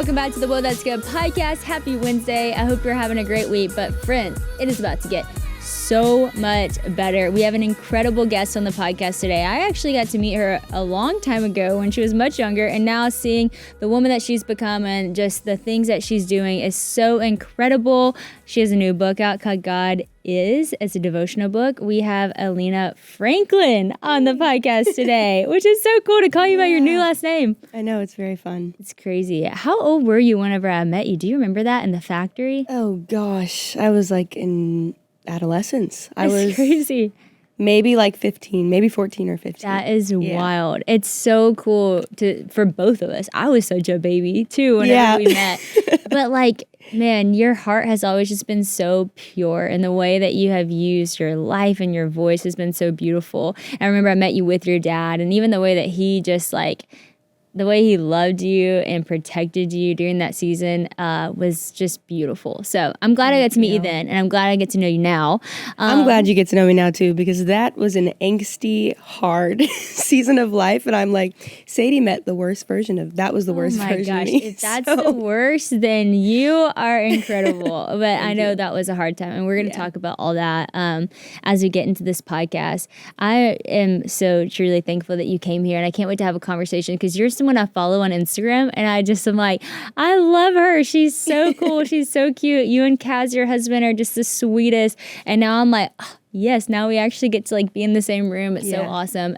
welcome back to the Whoa That's Good podcast. Happy Wednesday. I hope you're having a great week. But friends, it is about to get so much better. We have an incredible guest on the podcast today. I actually got to meet her a long time ago when she was much younger, and now seeing the woman that she's become and just the things that she's doing is so incredible. She has a new book out called God Is. It's a devotional book. We have Alena Franklin on the podcast today, which is so cool to call you by your new last name. I know, it's very fun. It's crazy. How old were you whenever I met you? Do you remember that in the factory? Oh gosh, I was like in adolescence. I That's was crazy. Maybe like 15, maybe 14 or 15. That is wild. It's so cool for both of us. I was such a baby too whenever we met. But like, man, your heart has always just been so pure, and the way that you have used your life and your voice has been so beautiful. I remember I met you with your dad, and even the way that he just like, the way he loved you and protected you during that season was just beautiful. So I'm glad I got to meet you then, and I'm glad I get to know you now. I'm glad you get to know me now too, because that was an angsty, hard season of life, and I'm like, Sadie met the worst version of that. Was the worst version of me. If that's the worst, then you are incredible. But I know that was a hard time, and we're going to talk about all that as we get into this podcast. I am so truly thankful that you came here, and I can't wait to have a conversation because you're someone I follow on Instagram, and I'm like, I love her. She's so cool. She's so cute. You and Kaz, your husband, are just the sweetest. And now I'm like, oh, yes, now we actually get to like be in the same room. It's so awesome.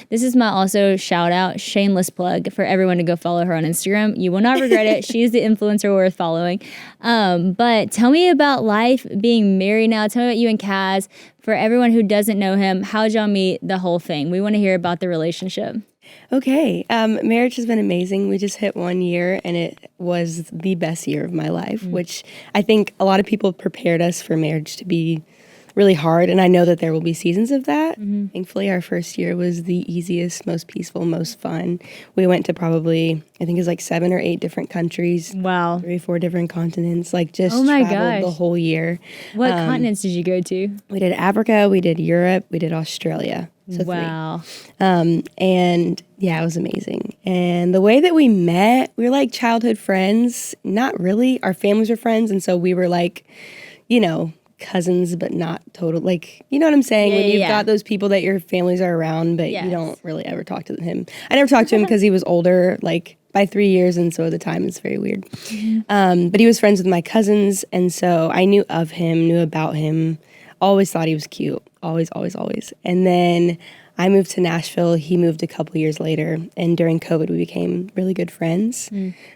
This is my also shout out, shameless plug for everyone to go follow her on Instagram. You will not regret it. She's the influencer worth following. But tell me about life being married now. Tell me about you and Kaz. For everyone who doesn't know him, how'd y'all meet? The whole thing. We want to hear about the relationship. Okay. Marriage has been amazing. We just hit 1 year, and it was the best year of my life, which I think a lot of people prepared us for marriage to be really hard. And I know that there will be seasons of that. Thankfully, our first year was the easiest, most peaceful, most fun. We went to probably, I think it was like 7 or 8 different countries. Wow. 3 or 4 different continents, like just traveled the whole year. What continents did you go to? We did Africa, we did Europe, we did Australia. So 3. And yeah, it was amazing. And the way that we met, we were like childhood friends. Not really. Our families were friends. And so we were like, cousins, but not total. Like, you know what I'm saying? When you've got those people that your families are around, but you don't really ever talk to him. I never talked to him because he was older, like by 3 years. And so at the time, it's very weird. But he was friends with my cousins. And so I knew of him, knew about him, always thought he was cute. Always, always, always. And then I moved to Nashville. He moved a couple years later. And during COVID, we became really good friends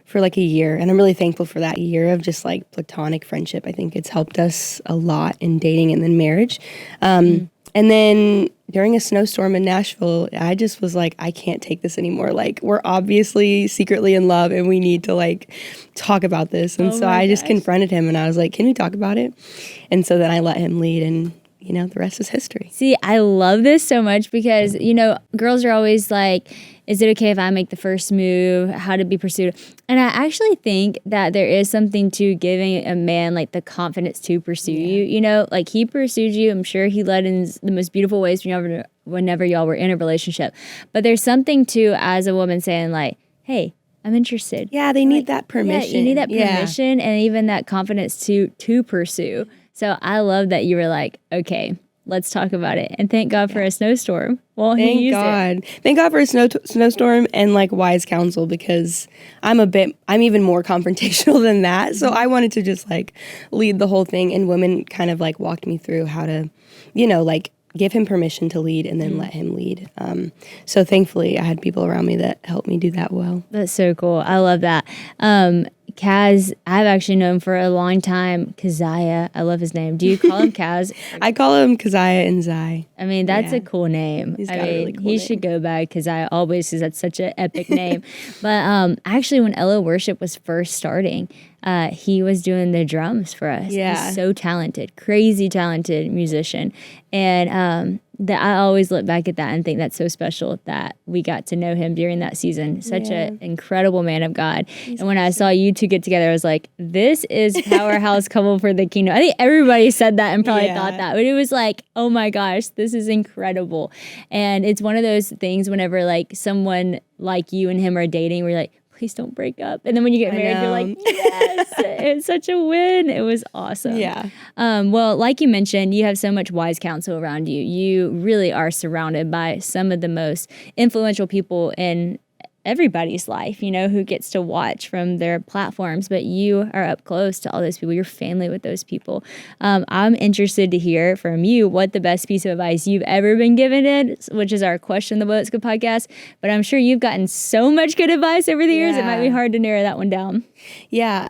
for like a year. And I'm really thankful for that year of just like platonic friendship. I think it's helped us a lot in dating and then marriage. And then during a snowstorm in Nashville, I just was like, I can't take this anymore. Like, we're obviously secretly in love and we need to like talk about this. And so I just confronted him and I was like, can we talk about it? And so then I let him lead, and the rest is history. See, I love this so much because, girls are always like, is it okay if I make the first move? How to be pursued? And I actually think that there is something to giving a man like the confidence to pursue you. Like he pursued you. I'm sure he led in the most beautiful ways whenever y'all were in a relationship. But there's something to, as a woman, saying like, hey, I'm interested. Yeah, they need that permission. Yeah, you need that permission and even that confidence to pursue. So I love that you were like, okay, let's talk about it. And thank God for a snowstorm. Well, Thank God for a snowstorm and like wise counsel, because I'm even more confrontational than that. So I wanted to just like lead the whole thing, and women kind of like walked me through how to, like give him permission to lead and then let him lead. So thankfully I had people around me that helped me do that well. That's so cool. I love that. Kaz, I've actually known for a long time. Keziah, I love his name. Do you call him Kaz? I call him Keziah and Zai. I mean, that's a cool name. He's got a really cool name. He should go by Keziah always, because that's such an epic name. But actually, when Ella Worship was first starting, he was doing the drums for us. Yeah. He's so talented, crazy talented musician. And that I always look back at that and think that's so special that we got to know him during that season. Such an incredible man of God. And when I saw you two get together, I was like, this is powerhouse couple for the kingdom. I think everybody said that and probably thought that. But it was like, oh my gosh, this is incredible. And it's one of those things whenever like someone like you and him are dating, we're like, please don't break up. And then when you get married, you're like, yes, it's such a win. It was awesome. Yeah. Well, like you mentioned, you have so much wise counsel around you. You really are surrounded by some of the most influential people in everybody's life, who gets to watch from their platforms, but you are up close to all those people, your family with those people. I'm interested to hear from you what the best piece of advice you've ever been given is, which is our Question the What's Good podcast. But I'm sure you've gotten so much good advice over the years, it might be hard to narrow that one down. Yeah.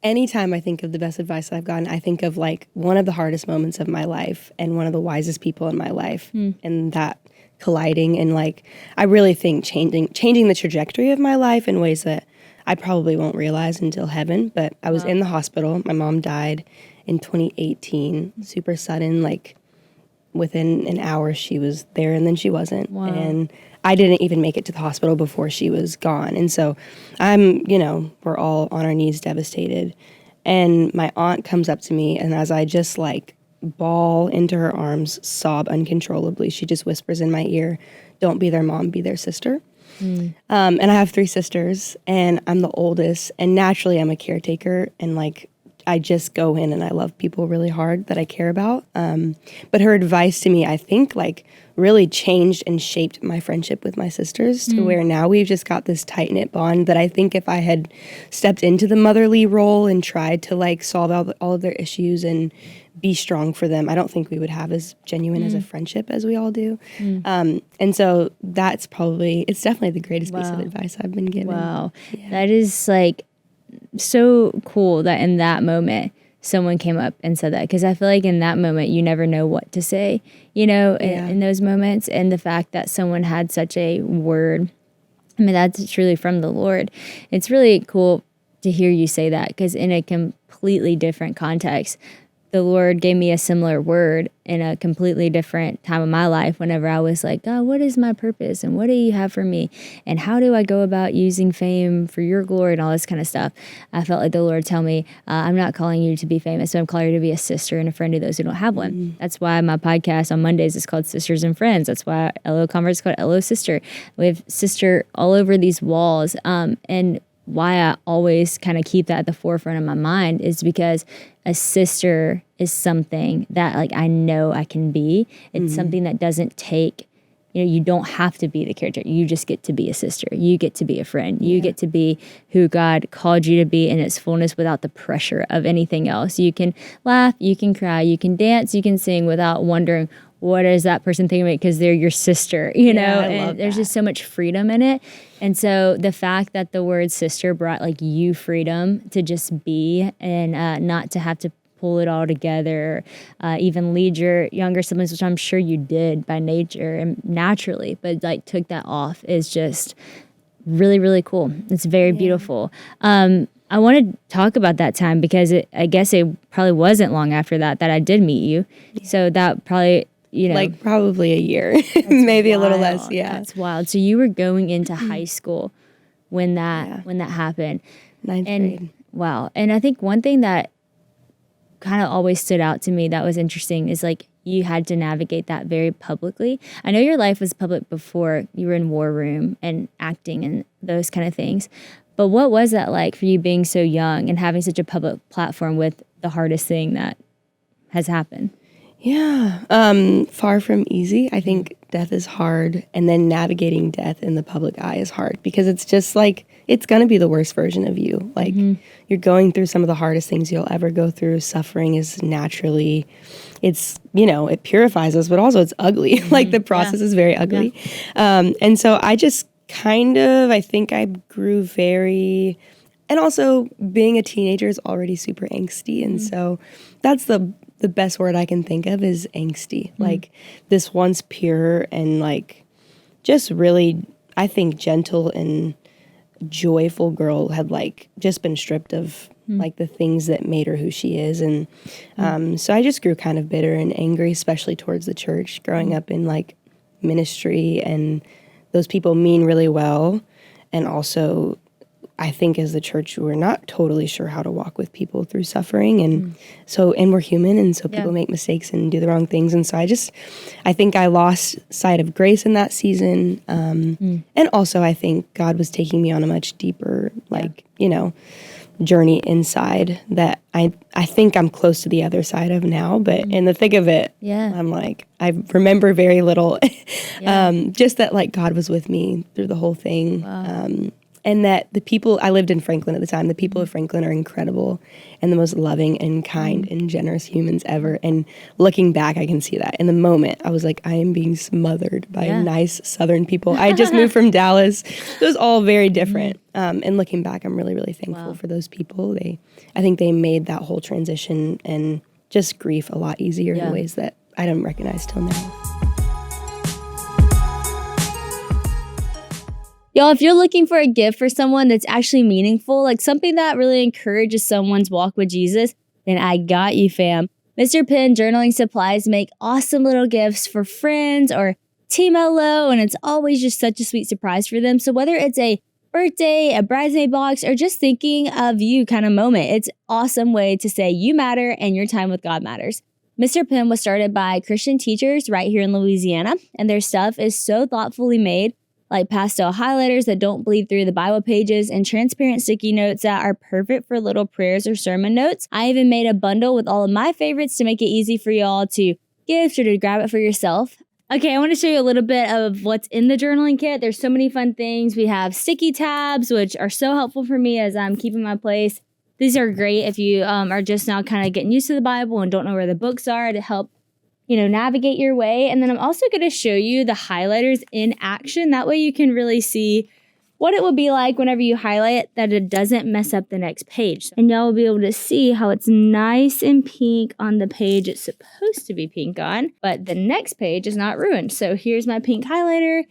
Anytime I think of the best advice I've gotten, I think of like one of the hardest moments of my life and one of the wisest people in my life. And that colliding and like I really think changing the trajectory of my life in ways that I probably won't realize until heaven. But I was in the hospital. My mom died in 2018, super sudden, like within an hour she was there and then she wasn't. And I didn't even make it to the hospital before she was gone. And so we're all on our knees devastated. And my aunt comes up to me, and as I just like bawl into her arms, sob uncontrollably, she just whispers in my ear, "Don't be their mom, be their sister." And I have 3 sisters, and I'm the oldest, and naturally I'm a caretaker, and like I just go in and I love people really hard that I care about. But her advice to me, I think, like really changed and shaped my friendship with my sisters to where now we've just got this tight-knit bond that I think if I had stepped into the motherly role and tried to like solve all of their issues and be strong for them, I don't think we would have as genuine as a friendship as we all do. And so it's definitely the greatest piece of advice I've been given. Wow. Yeah. That is like so cool that in that moment someone came up and said that, because I feel like in that moment you never know what to say, in those moments. And the fact that someone had such a word, I mean, that's truly from the Lord. It's really cool to hear you say that, because in a completely different context, the Lord gave me a similar word in a completely different time of my life whenever I was like, God, what is my purpose? And what do you have for me? And how do I go about using fame for your glory and all this kind of stuff? I felt like the Lord tell me, I'm not calling you to be famous, but I'm calling you to be a sister and a friend to those who don't have one. That's why my podcast on Mondays is called Sisters and Friends. That's why LO Converse is called LO Sister. We have sister all over these walls. And why I always kind of keep that at the forefront of my mind is because a sister is something that like I know I can be. It's something that doesn't take, you don't have to be the character. You just get to be a sister. You get to be a friend. You get to be who God called you to be in its fullness without the pressure of anything else. You can laugh, you can cry, you can dance, you can sing without wondering, what is that person thinking of me? Because they're your sister, and there's just so much freedom in it. And so the fact that the word sister brought like you freedom to just be and not to have to pull it all together, even lead your younger siblings, which I'm sure you did by nature and naturally, but like took that off is just really, really cool. It's very beautiful. I want to talk about that time because I guess it probably wasn't long after that I did meet you. So that probably... like probably a year, maybe wild. A little less. Yeah. That's wild. So you were going into high school when that happened. 9th grade. Wow. And I think one thing that kind of always stood out to me that was interesting is like you had to navigate that very publicly. I know your life was public before you were in War Room and acting and those kind of things. But what was that like for you being so young and having such a public platform with the hardest thing that has happened? Yeah, far from easy. I think death is hard, and then navigating death in the public eye is hard because it's just like, it's going to be the worst version of you. Like, you're going through some of the hardest things you'll ever go through. Suffering is naturally, it purifies us, but also it's ugly. Like, the process is very ugly. And so I just I think I grew very... And also, being a teenager is already super angsty, and so that's the best word I can think of is angsty. Like, this once pure and, like, just really, I think, gentle and joyful girl had, like, just been stripped of, like, the things that made her who she is. And so I just grew kind of bitter and angry, especially towards the church, growing up in, like, ministry, and those people mean really well and also I think as the church, we're not totally sure how to walk with people through suffering. And and we're human. And so people make mistakes and do the wrong things. And so I think I lost sight of grace in that season. And also I think God was taking me on a much deeper, journey inside that I think I'm close to the other side of now, but in the thick of it, I'm like, I remember very little. Just that like God was with me through the whole thing. Wow. And that the people, I lived in Franklin at the time, the people of Franklin are incredible and the most loving and kind and generous humans ever. And looking back, I can see that. In the moment, I was like, I am being smothered by nice Southern people. I just moved from Dallas. It was all very different. And looking back, I'm really, really thankful for those people. I think they made that whole transition and just grief a lot easier in ways that I don't recognize till now. Y'all, if you're looking for a gift for someone that's actually meaningful, like something that really encourages someone's walk with Jesus, then I got you, fam. Mr. Penn Journaling Supplies make awesome little gifts for friends or Team LO, and it's always just such a sweet surprise for them. So whether it's a birthday, a bridesmaid box, or just thinking of you kind of moment, it's an awesome way to say you matter and your time with God matters. Mr. Penn was started by Christian teachers right here in Louisiana, and their stuff is so thoughtfully made, like pastel highlighters that don't bleed through the Bible pages and transparent sticky notes that are perfect for little prayers or sermon notes. I even made a bundle with all of my favorites to make it easy for y'all to gift or to grab it for yourself. Okay, I want to show you a little bit of what's in the journaling kit. There's so many fun things. We have sticky tabs, which are so helpful for me as I'm keeping my place. These are great if you are just now kind of getting used to the Bible and don't know where the books are to help navigate your way. And then I'm also going to show you the highlighters in action. That way you can really see what it will be like whenever you highlight it, that it doesn't mess up the next page. And y'all will be able to see how it's nice and pink on the page it's supposed to be pink on, but the next page is not ruined. So here's my pink highlighter.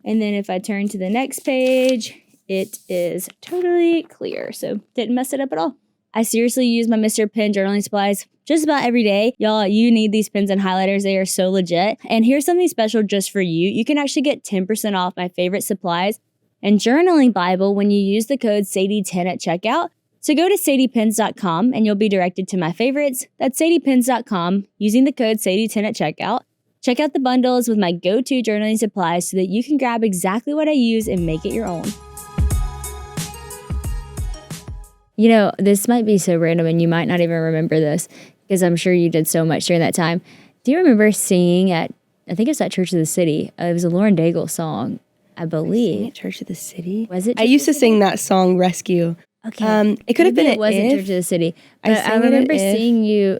And then if I turn to the next page, it is totally clear. So didn't mess it up at all. I seriously use my Mr. Penn journaling supplies just about every day. Y'all, you need these pens and highlighters. They are so legit. And here's something special just for you. You can actually get 10% off my favorite supplies and journaling Bible when you use the code Sadie10 at checkout. So go to sadiepens.com and you'll be directed to my favorites. That's sadiepens.com using the code Sadie10 at checkout. Check out the bundles with my go-to journaling supplies so that you can grab exactly what I use and make it your own. This might be so random and you might not even remember this because I'm sure you did so much during that time. Do you remember singing I think it's at Church of the City. It was a Lauren Daigle song, I believe. At Church of the City? Was it? I used to sing that song, Rescue. Okay. It could have been it wasn't Church of the City. But I remember seeing you,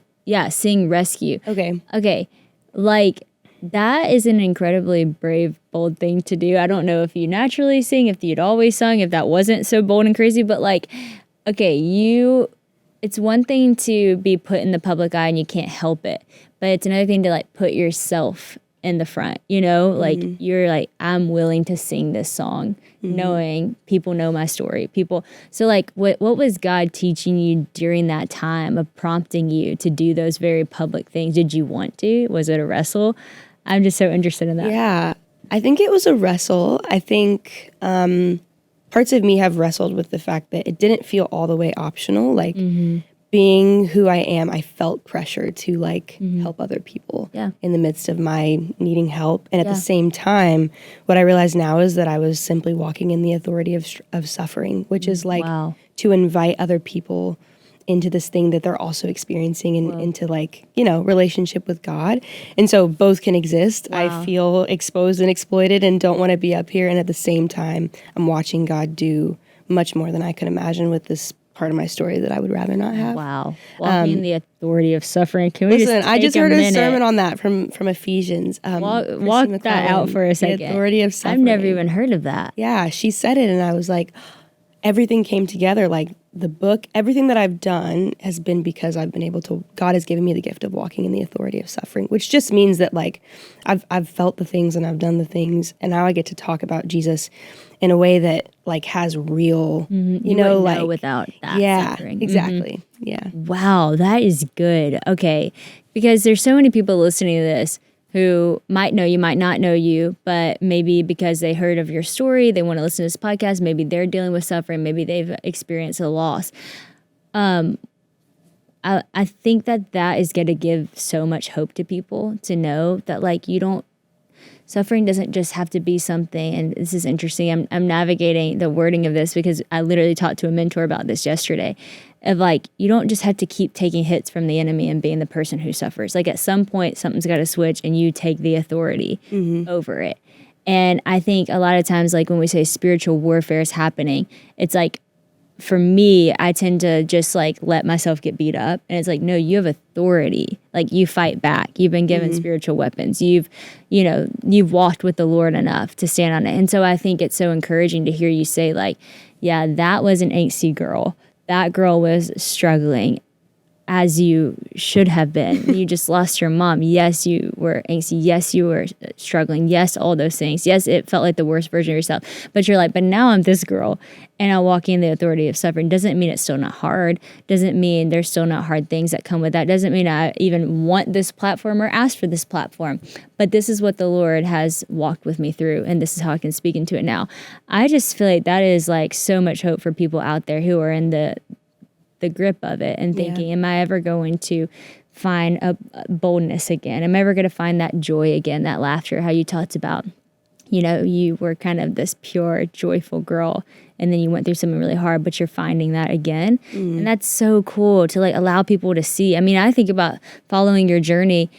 sing Rescue. Okay. Like, that is an incredibly brave, bold thing to do. I don't know if you naturally sing, if you'd always sung, if that wasn't so bold and crazy, but like, okay, it's one thing to be put in the public eye and you can't help it, but it's another thing to like put yourself in the front, like you're like, I'm willing to sing this song, knowing people know my story. So like what was God teaching you during that time of prompting you to do those very public things? Did you want to? Was it a wrestle? I'm just so interested in that. Yeah, I think it was a wrestle. I think, parts of me have wrestled with the fact that it didn't feel all the way optional. Like being who I am, I felt pressure to help other people in the midst of my needing help. And at the same time, what I realize now is that I was simply walking in the authority of suffering, which is to invite other people into this thing that they're also experiencing and into relationship with God. And so both can exist. I feel exposed and exploited and don't want to be up here. And at the same time, I'm watching God do much more than I could imagine with this part of my story that I would rather not have. Wow. Walking in the authority of suffering. Can we I just heard a sermon on that from Ephesians. Walk that out for a second. The authority of suffering. I've never even heard of that. Yeah, she said it and I was like, everything came together. Like the book, everything that I've done has been because I've been able to, God has given me the gift of walking in the authority of suffering, which just means that I've felt the things and I've done the things and now I get to talk about Jesus in a way that has real, you know without that suffering. Exactly. Yeah. Wow, that is good. Okay. Because there's so many people listening to this who might know you, might not know you, but maybe because they heard of your story, they want to listen to this podcast, maybe they're dealing with suffering, maybe they've experienced a loss. I think that is going to give so much hope to people to know that like suffering doesn't just have to be something, and this is interesting. I'm navigating the wording of this because I literally talked to a mentor about this yesterday, of like, you don't just have to keep taking hits from the enemy and being the person who suffers. Like at some point, something's got to switch and you take the authority over it. And I think a lot of times, like when we say spiritual warfare is happening, it's like, for me, I tend to just like let myself get beat up. And it's like, no, you have authority. Like you fight back. You've been given spiritual weapons. You've walked with the Lord enough to stand on it. And so I think it's so encouraging to hear you say like, yeah, that was an angsty girl. That girl was struggling as you should have been. You just lost your mom. Yes, you were angsty. Yes, you were struggling. Yes, all those things. Yes, it felt like the worst version of yourself. But you're like, but now I'm this girl and I'm walking in the authority of suffering. Doesn't mean it's still not hard. Doesn't mean there's still not hard things that come with that. Doesn't mean I even want this platform or ask for this platform. But this is what the Lord has walked with me through, and this is how I can speak into it now. I just feel like that is like so much hope for people out there who are in the grip of it and thinking, am I ever going to find a boldness again? Am I ever going to find that joy again, that laughter, how you talked about, you were kind of this pure, joyful girl, and then you went through something really hard, but you're finding that again. And that's so cool to like allow people to see. I mean, I think about following your journey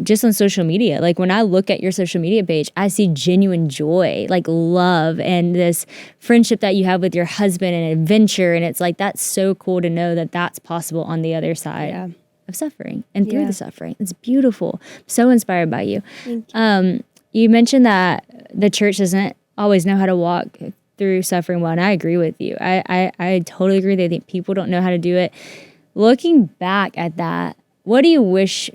just on social media. Like when I look at your social media page, I see genuine joy, like love and this friendship that you have with your husband and adventure. And it's like, that's so cool to know that that's possible on the other side of suffering and through the suffering. It's beautiful. I'm so inspired by you. Thank you. You mentioned that the church doesn't always know how to walk through suffering well, and I agree with you. I totally agree. They think people don't know how to do it. Looking back at that, how do you wish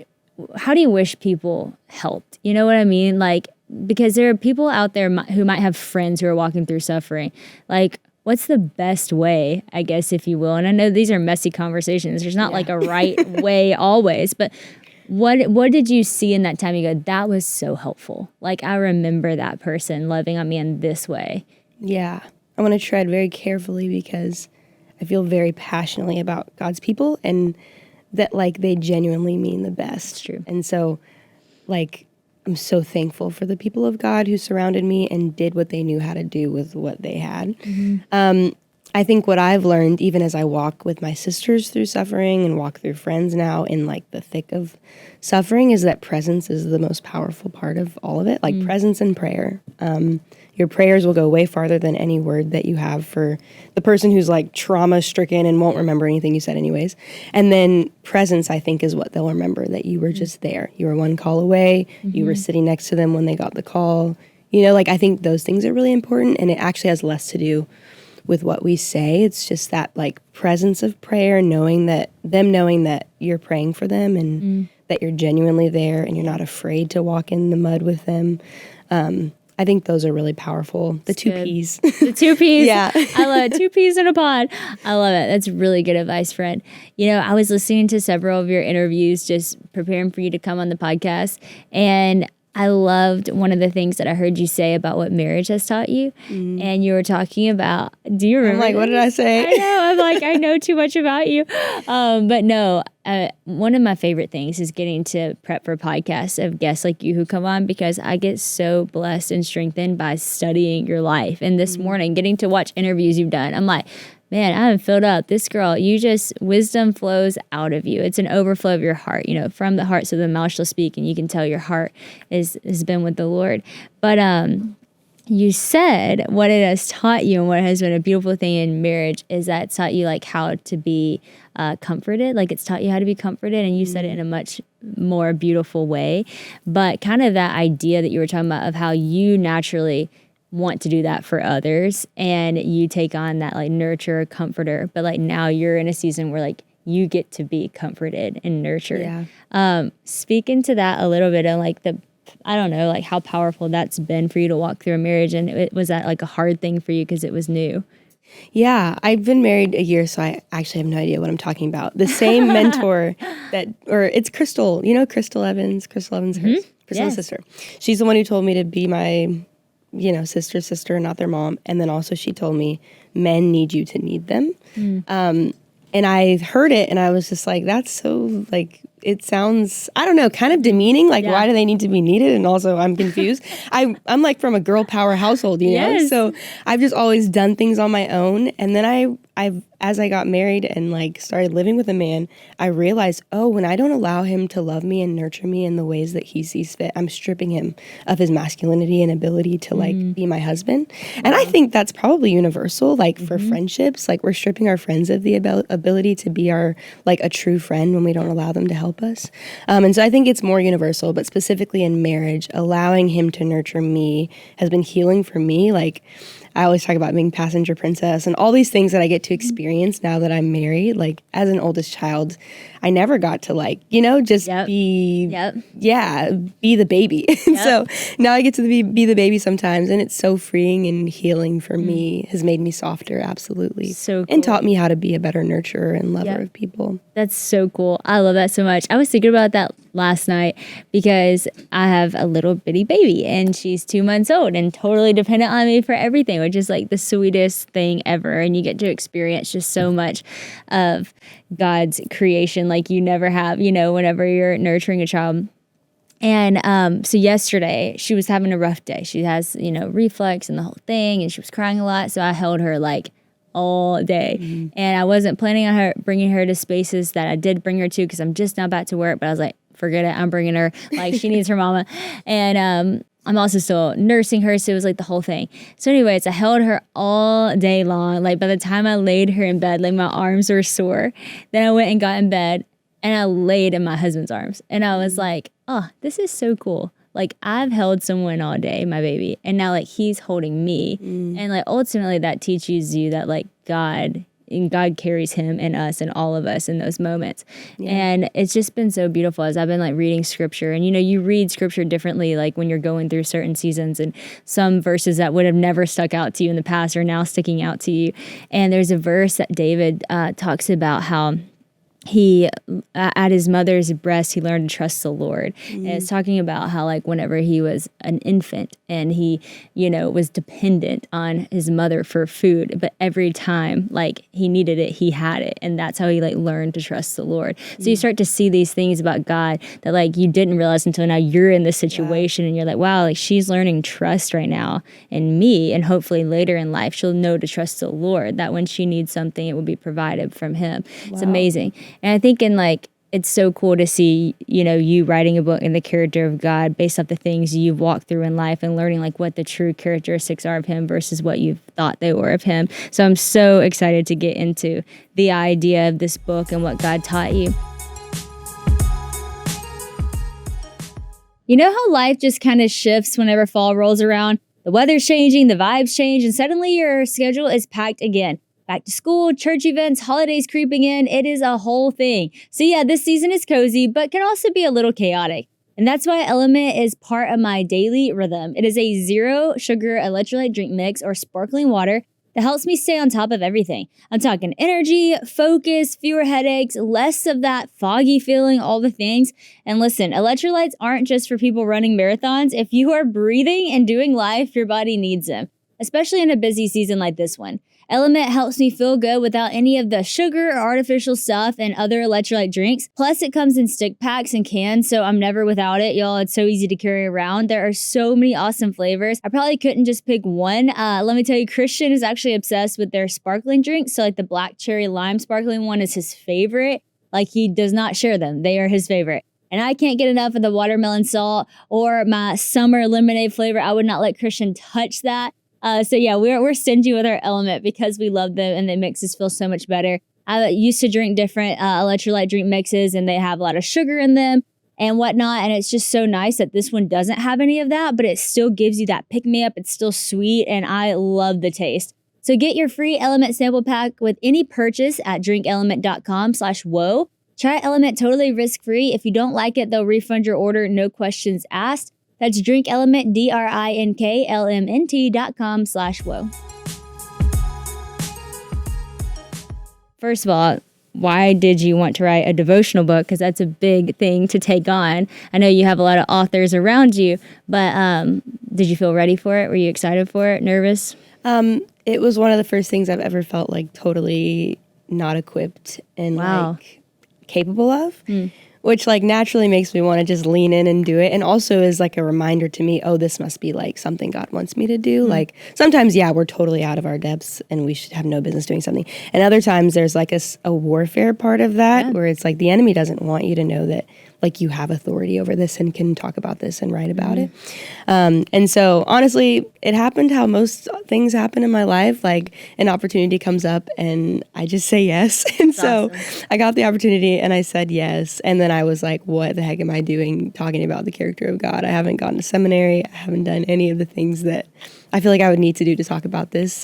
people helped? You know what I mean? Like, because there are people out there who might have friends who are walking through suffering. Like, what's the best way, I guess, if you will? And I know these are messy conversations. There's not like a right way always, but what did you see in that time? You go, that was so helpful. Like, I remember that person loving on me in this way. Yeah. I want to tread very carefully because I feel very passionately about God's people and that like they genuinely mean the best. It's true. And so like I'm so thankful for the people of God who surrounded me and did what they knew how to do with what they had. I think what I've learned, even as I walk with my sisters through suffering and walk through friends now in like the thick of suffering, is that presence is the most powerful part of all of it. Like presence and prayer. Your prayers will go way farther than any word that you have for the person who's like trauma stricken and won't remember anything you said anyways. And then presence, I think, is what they'll remember, that you were just there. You were one call away. You were sitting next to them when they got the call. You know, like I think those things are really important, and it actually has less to do with what we say. It's just that like presence of prayer, knowing that you're praying for them and that you're genuinely there and you're not afraid to walk in the mud with them. I think those are really powerful. The two P's. The two P's. Yeah. I love it. 2 P's in a pod. I love it. That's really good advice, friend. You know, I was listening to several of your interviews, just preparing for you to come on the podcast. And I loved one of the things that I heard you say about what marriage has taught you. And you were talking about, do you remember? I'm like, what did I say? I know. I'm like, I know too much about you. But no, one of my favorite things is getting to prep for podcasts of guests like you who come on, because I get so blessed and strengthened by studying your life. And this morning, getting to watch interviews you've done, I'm like, man, I'm filled up. This girl, wisdom flows out of you. It's an overflow of your heart. You know, from the heart so the mouth shall speak, and you can tell your heart has been with the Lord. But you said what it has taught you and what has been a beautiful thing in marriage is that it's taught you like how to be comforted. Like it's taught you how to be comforted, and you said it in a much more beautiful way. But kind of that idea that you were talking about of how you naturally want to do that for others, and you take on that like nurture, comforter, but like now you're in a season where like you get to be comforted and nurtured. Speak into that a little bit, and like I don't know, like how powerful that's been for you to walk through a marriage, and was that like a hard thing for you because it was new? Yeah, I've been married a year, so I actually have no idea what I'm talking about. The same mentor it's Crystal, you know Crystal Evans, Crystal Evans, Kristen's sister. She's the one who told me to be my, sister, not their mom. And then also she told me men need you to need them. And I heard it and I was just like, that's so like, it sounds, I don't know, kind of demeaning. Like, why do they need to be needed? And also I'm confused. I'm like from a girl power household, you know? So I've just always done things on my own. And then as I got married and like started living with a man, I realized, when I don't allow him to love me and nurture me in the ways that he sees fit, I'm stripping him of his masculinity and ability to like be my husband. And I think that's probably universal, like for friendships, like we're stripping our friends of the ability to be our, like a true friend when we don't allow them to help us. And so I think it's more universal, but specifically in marriage, allowing him to nurture me has been healing for me. Like, I always talk about being passenger princess and all these things that I get to experience now that I'm married. Like as an oldest child, I never got to like, just be the baby. So now I get to be the baby sometimes, and it's so freeing and healing for me, has made me softer, absolutely. So cool. And taught me how to be a better nurturer and lover of people. That's so cool. I love that so much. I was thinking about that last night because I have a little bitty baby and she's 2 months old and totally dependent on me for everything, which is like the sweetest thing ever. And you get to experience just so much of God's creation like you never have, whenever you're nurturing a child. And so yesterday she was having a rough day. She has, reflux and the whole thing, and she was crying a lot. So I held her like all day. And I wasn't planning on bringing her to spaces that I did bring her to because I'm just now back to work. But I was like, forget it. I'm bringing her. Like, she needs her mama. And I'm also still nursing her. So it was like the whole thing. So anyways, I held her all day long. Like by the time I laid her in bed, like my arms were sore. Then I went and got in bed and I laid in my husband's arms. And I was like, oh, this is so cool. Like I've held someone all day, my baby, and now like he's holding me. And like ultimately that teaches you that like God carries him and us and all of us in those moments. And it's just been so beautiful as I've been like reading scripture. And you read scripture differently like when you're going through certain seasons, and some verses that would have never stuck out to you in the past are now sticking out to you. And there's a verse that David talks about how he at his mother's breast he learned to trust the Lord. And it's talking about how like whenever he was an infant and he was dependent on his mother for food, but every time like he needed it, he had it, and that's how he like learned to trust the Lord. So you start to see these things about God that like you didn't realize until now you're in this situation. And you're like, wow, like she's learning trust right now in me, and hopefully later in life she'll know to trust the Lord, that when she needs something it will be provided from him. It's amazing. And I think it's so cool to see, you writing a book in the character of God based off the things you've walked through in life and learning like what the true characteristics are of him versus what you thought they were of him. So I'm so excited to get into the idea of this book and what God taught you. You know how life just kind of shifts whenever fall rolls around? The weather's changing, the vibes change, and suddenly your schedule is packed again. Back to school, church events, holidays creeping in. It is a whole thing. So yeah, this season is cozy, but can also be a little chaotic. And that's why Element is part of my daily rhythm. It is a 0 sugar electrolyte drink mix or sparkling water that helps me stay on top of everything. I'm talking energy, focus, fewer headaches, less of that foggy feeling, all the things. And listen, electrolytes aren't just for people running marathons. If you are breathing and doing life, your body needs them, especially in a busy season like this one. Element helps me feel good without any of the sugar or artificial stuff and other electrolyte drinks. Plus, it comes in stick packs and cans, so I'm never without it, y'all. It's so easy to carry around. There are so many awesome flavors. I probably couldn't just pick one. Let me tell you, Christian is actually obsessed with their sparkling drinks. So like the black cherry lime sparkling one is his favorite. Like he does not share them. They are his favorite. And I can't get enough of the watermelon salt or my summer lemonade flavor. I would not let Christian touch that. So yeah, we're stingy with our Element because we love them and they makes us feel so much better. I used to drink different electrolyte drink mixes and they have a lot of sugar in them and whatnot. And it's just so nice that this one doesn't have any of that, but it still gives you that pick-me-up. It's still sweet and I love the taste. So get your free Element sample pack with any purchase at drinkelement.com/whoa. Try Element totally risk-free. If you don't like it, they'll refund your order, no questions asked. That's drinkelement, drinkLMNT.com/whoa. First of all, why did you want to write a devotional book? Because that's a big thing to take on. I know you have a lot of authors around you, but did you feel ready for it? Were you excited for it? Nervous? It was one of the first things I've ever felt like totally not equipped and like capable of, which like naturally makes me want to just lean in and do it. And also is like a reminder to me, oh, this must be like something God wants me to do. Like sometimes, yeah, we're totally out of our depths and we should have no business doing something. And other times there's like a warfare part of that where it's like the enemy doesn't want you to know that like you have authority over this and can talk about this and write about it. And so honestly, it happened how most things happen in my life. Like an opportunity comes up and I just say yes. And so I got the opportunity and I said yes. And then I was like, what the heck am I doing talking about the character of God? I haven't gone to seminary. I haven't done any of the things that I feel like I would need to do to talk about this.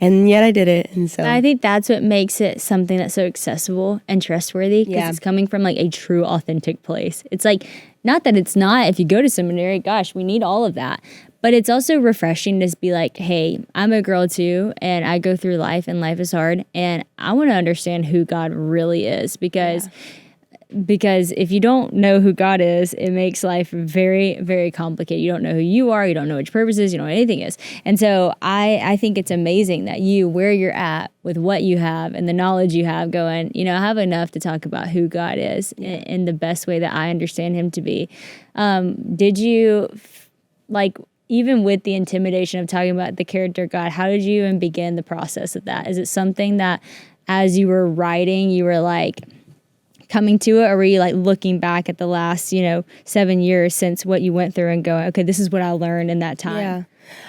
And yet I did it. And so I think that's what makes it something that's so accessible and trustworthy, because it's coming from like a true, authentic place. It's like, not that it's not, if you go to seminary, gosh, we need all of that. But it's also refreshing to be like, hey, I'm a girl too, and I go through life and life is hard. And I want to understand who God really is, because if you don't know who God is, it makes life very, very complicated. You don't know who you are. You don't know which purposes. You don't know what anything is. And so I think it's amazing that you, where you're at with what you have and the knowledge you have going, I have enough to talk about who God is in the best way that I understand him to be. Did you, like, even with the intimidation of talking about the character of God, how did you even begin the process of that? Is it something that as you were writing, you were like, coming to it, or were you like looking back at the last 7 years since what you went through and going, okay, this is what I learned in that time? Yeah,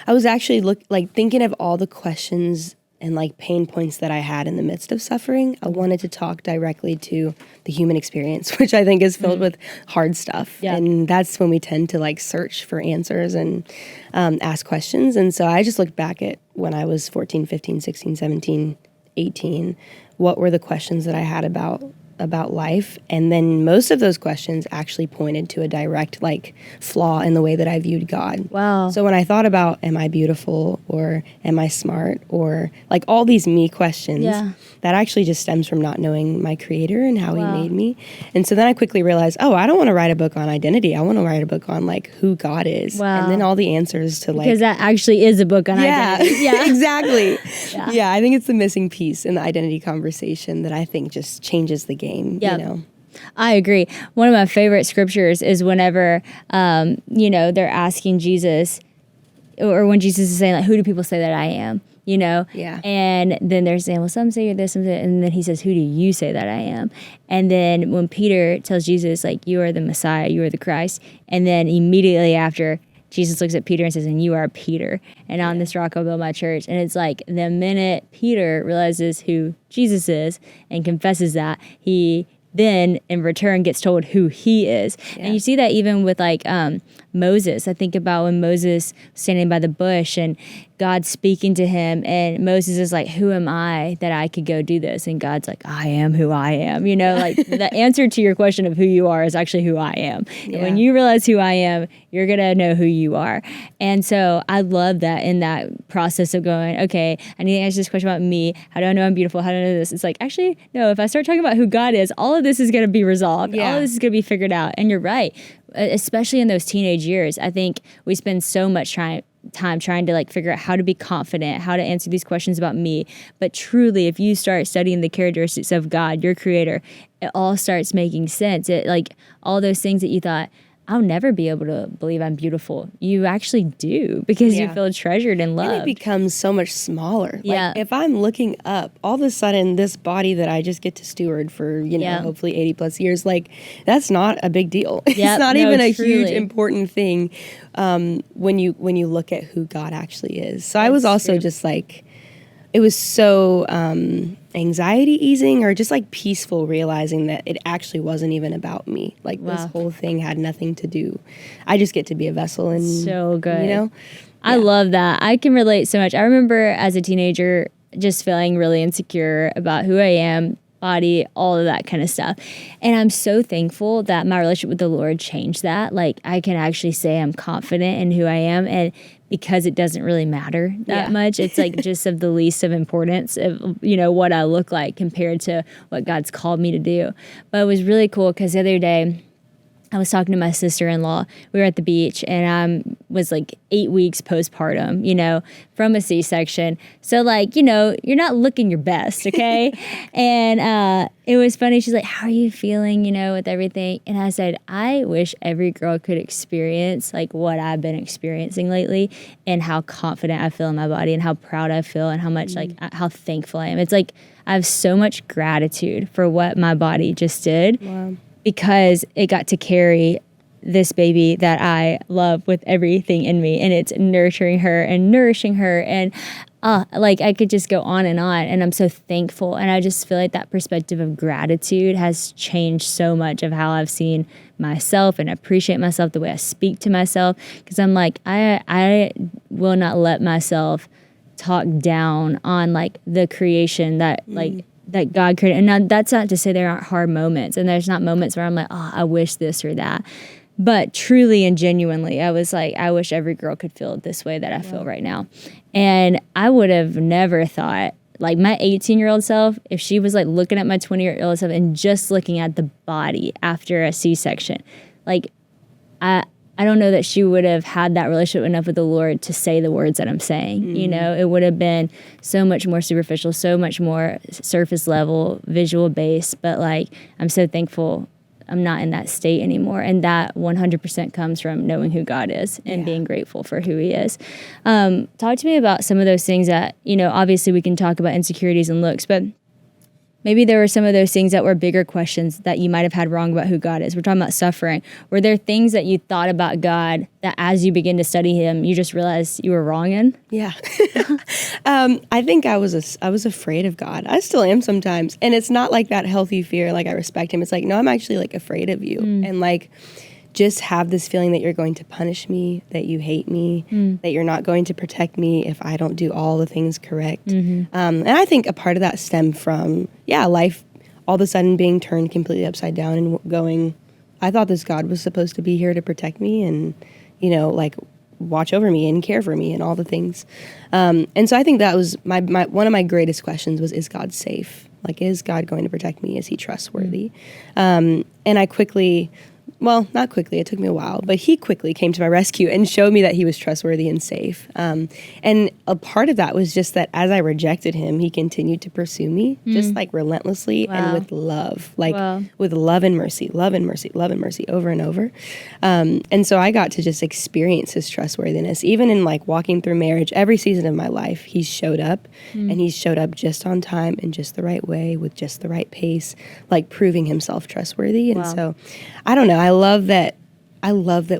I was actually thinking of all the questions and like pain points that I had in the midst of suffering. I wanted to talk directly to the human experience, which I think is filled with hard stuff. And that's when we tend to like search for answers and ask questions. And so I just looked back at when I was 14, 15, 16, 17, 18, what were the questions that I had about life, and then most of those questions actually pointed to a direct like flaw in the way that I viewed God. Wow. So when I thought about, am I beautiful, or am I smart, or like all these me questions, that actually just stems from not knowing my creator and how he made me. And so then I quickly realized, oh, I don't want to write a book on identity. I want to write a book on like who God is. And then all the answers to like, because that actually is a book on identity. Yeah, exactly. Yeah, I think it's the missing piece in the identity conversation that I think just changes the game. I agree. One of my favorite scriptures is whenever, they're asking Jesus, or when Jesus is saying, like, who do people say that I am? And then they're saying, well, some say you're this, some say, and then he says, who do you say that I am? And then when Peter tells Jesus, like, you are the Messiah, you are the Christ, and then immediately after, Jesus looks at Peter and says, and you are Peter, and on this rock I'll build my church. And it's like the minute Peter realizes who Jesus is and confesses that, he then in return gets told who he is. And you see that even with like Moses. I think about when Moses was standing by the bush and God speaking to him, and Moses is like, who am I that I could go do this? And God's like, I am who I am. Like the answer to your question of who you are is actually who I am. And when you realize who I am, you're going to know who you are. And so I love that in that process of going, okay, I need to answer this question about me. How do I know I'm beautiful? How do I know this? It's like, actually, no, if I start talking about who God is, all of this is going to be resolved. All of this is going to be figured out. And you're right. Especially in those teenage years, I think we spend so much time trying to like figure out how to be confident, how to answer these questions about me. But truly, if you start studying the characteristics of God, your creator, it all starts making sense. It like all those things that you thought, I'll never be able to believe I'm beautiful. You actually do, because you feel treasured and loved. And it becomes so much smaller. Like if I'm looking up, all of a sudden this body that I just get to steward for, hopefully 80 plus years, like that's not a big deal. It's not even a huge important thing when you look at who God actually is. So I was also just like, it was so anxiety easing, or just like peaceful, realizing that it actually wasn't even about me. Like this whole thing had nothing to do. I just get to be a vessel. And so good. I love that. I can relate so much. I remember as a teenager just feeling really insecure about who I am, body, all of that kind of stuff. And I'm so thankful that my relationship with the Lord changed that. Like, I can actually say I'm confident in who I am, and because it doesn't really matter that much. It's like just of the least of importance of, what I look like compared to what God's called me to do. But it was really cool because the other day I was talking to my sister-in-law. We were at the beach, and I was like 8 weeks postpartum, from a C-section. So like, you're not looking your best, okay? And it was funny. She's like, how are you feeling, with everything? And I said, I wish every girl could experience like what I've been experiencing lately, and how confident I feel in my body, and how proud I feel, and how much like how thankful I am. It's like I have so much gratitude for what my body just did. Wow. Because it got to carry this baby that I love with everything in me, and it's nurturing her and nourishing her, and like I could just go on, and I'm so thankful. And I just feel like that perspective of gratitude has changed so much of how I've seen myself and appreciate myself, the way I speak to myself, because I'm like, I will not let myself talk down on like the creation that that God created. And now, that's not to say there aren't hard moments, and there's not moments where I'm like, oh, I wish this or that. But truly and genuinely, I was like, I wish every girl could feel this way that I feel right now. And I would have never thought, like my 18-year-old self, if she was like looking at my 20-year-old self and just looking at the body after a C-section, like I don't know that she would have had that relationship enough with the Lord to say the words that I'm saying. It would have been so much more superficial, so much more surface level, visual based. But like, I'm so thankful I'm not in that state anymore. And that 100% comes from knowing who God is and being grateful for who he is. Talk to me about some of those things that, obviously we can talk about insecurities and looks, but maybe there were some of those things that were bigger questions that you might have had wrong about who God is. We're talking about suffering. Were there things that you thought about God that as you begin to study him, you just realized you were wrong in? Yeah. I think I was afraid of God. I still am sometimes. And it's not like that healthy fear, like I respect him. It's like, no, I'm actually like afraid of you. And like, just have this feeling that you're going to punish me, that you hate me, that you're not going to protect me if I don't do all the things correct. And I think a part of that stemmed from, life all of a sudden being turned completely upside down and going, I thought this God was supposed to be here to protect me and, like watch over me and care for me and all the things. And so I think that was my one of my greatest questions was, is God safe? Like, is God going to protect me? Is he trustworthy? And I quickly... Well, not quickly, it took me a while, but he quickly came to my rescue and showed me that he was trustworthy and safe. And a part of that was just that as I rejected him, he continued to pursue me just like relentlessly and with love, with love and mercy, love and mercy, love and mercy over and over. And so I got to just experience his trustworthiness, even in like walking through marriage, every season of my life, he's showed up and he's showed up just on time in just the right way with just the right pace, like proving himself trustworthy. And so I don't know. I love that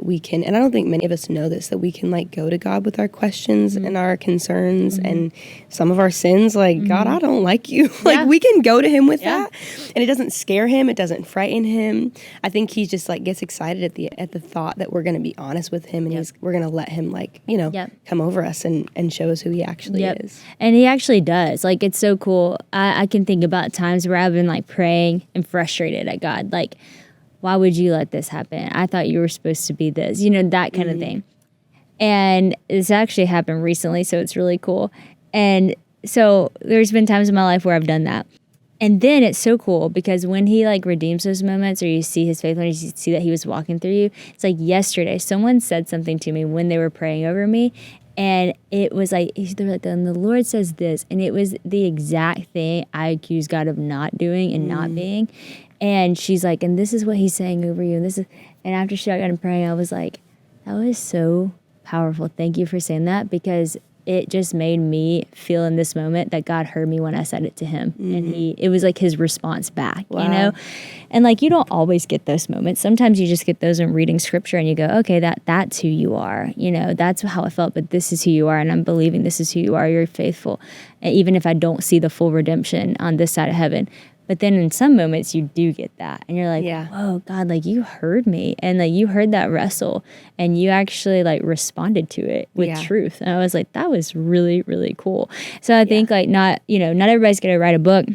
we can, and I don't think many of us know this, that we can like go to God with our questions and our concerns and some of our sins, like, God, I don't like you. Like we can go to him with that, and it doesn't scare him. It doesn't frighten him. I think he just like gets excited at the thought that we're going to be honest with him, and we're going to let him like, come over us and show us who he actually is. And he actually does. Like, it's so cool. I can think about times where I've been like praying and frustrated at God, like, why would you let this happen? I thought you were supposed to be this, that kind of thing. And this actually happened recently, so it's really cool. And so there's been times in my life where I've done that. And then it's so cool because when he like redeems those moments, or you see his faithfulness, you see that he was walking through you. It's like yesterday, someone said something to me when they were praying over me. And it was like, they're like, then the Lord says this. And it was the exact thing I accused God of not doing and not being. And she's like, and this is what he's saying over you. And after she got done praying, I was like, that was so powerful. Thank you for saying that, because it just made me feel in this moment that God heard me when I said it to him. And it was like his response back, And like, you don't always get those moments. Sometimes you just get those in reading scripture and you go, okay, that's who you are. That's how I felt, but this is who you are. And I'm believing this is who you are. You're faithful. And even if I don't see the full redemption on this side of heaven. But then in some moments you do get that, and you're like, whoa, God, like you heard me, and like you heard that wrestle, and you actually like responded to it with truth. And I was like, that was really, really cool. So I think like not everybody's gonna write a book